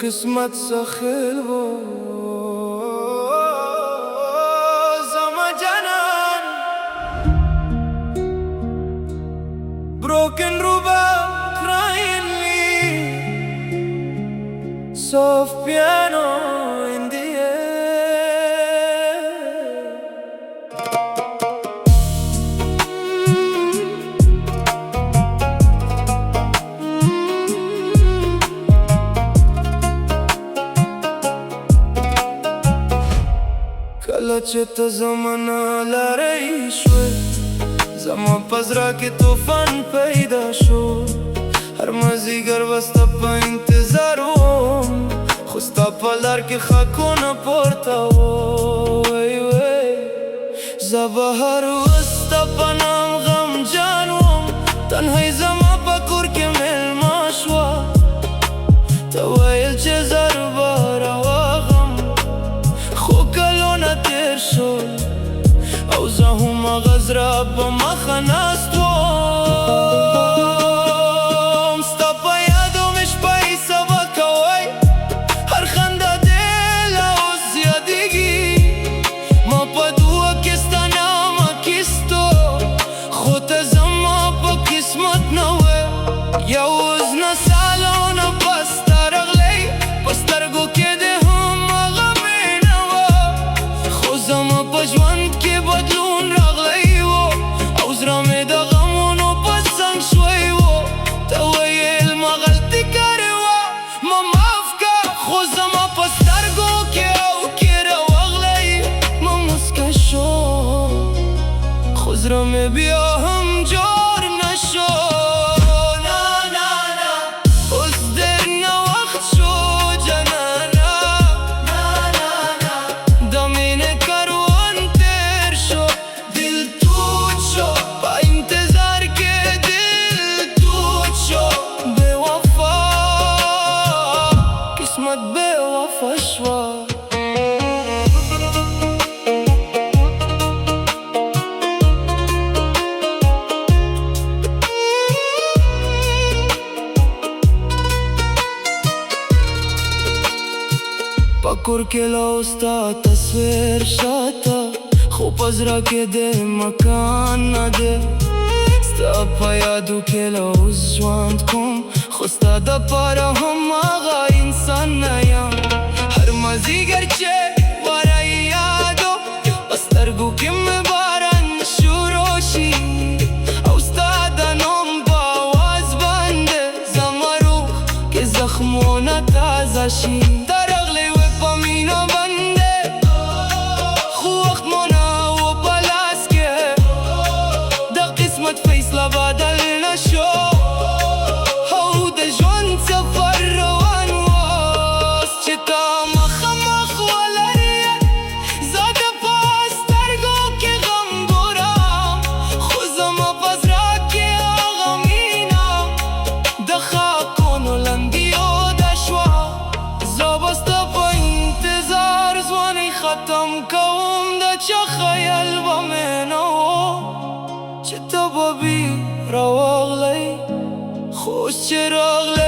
قسمت سخل و زما جانان broken rubber crying me soft piano in the air کله چې ته زمانه لرې شوې زما په زړه کې طوفان پیدا شو هر مازدیګر به ستا په انتظار وم خو ستا په لار کې خاکونه پورته وی زه به هر وخت ستا په نام غمجن وم تنهایي زما په کور کې میلمه شوه ته ویل چې زر به راوغم خو کلونه تېر شول او زه هماغه زړه په مخه ناست وم ستا په یادو مې شپه یې سبا کوی هر خندا دې لا اوس یادېږي ما په دعا کې ستا نام اخیستو خو ته زما په قسمت نه وې یو وزنه سالونه پس ته راغلی په سترګو کې دې هماغه مینه وه خو زما په ژوند کې بدلون راغلی و او زړه مې د غمونو په څنګ شوی و ته ویل ما غلطي کړې وه ما معاف که خو زما په سترګو کې او کې راوغلی ما مسکه شو خو زړه مې بیا هم جوړ نه شو کور کې لا اوس ستا تصویر شاته خو په زړه کې دې مکان نه دی ستا په یادو کې لا اوس ژوند کوم خو ستا دپاره هماغه انسان نه یم هر مازدیګر چې واره یې یادو په سترګو کې مې باران شروع شي او ستا د نوم په آواز باندې زما روح کې زخمونه تازه شي مینا بنده خو وقت مانا و پلاس که دا قسمت فیصله بدل نشو او دا ژوند سفر روان واست چې تا مخامخ ولرې زه د په سترګو کې غم ګورم خو زما په زړه کې هغه مینه د خاکونو لنډیو ده شوه زه به ستا ختم کوم د چا خیال به مې نه و چې ته به بیا راوغلی خو اوس چې راغلی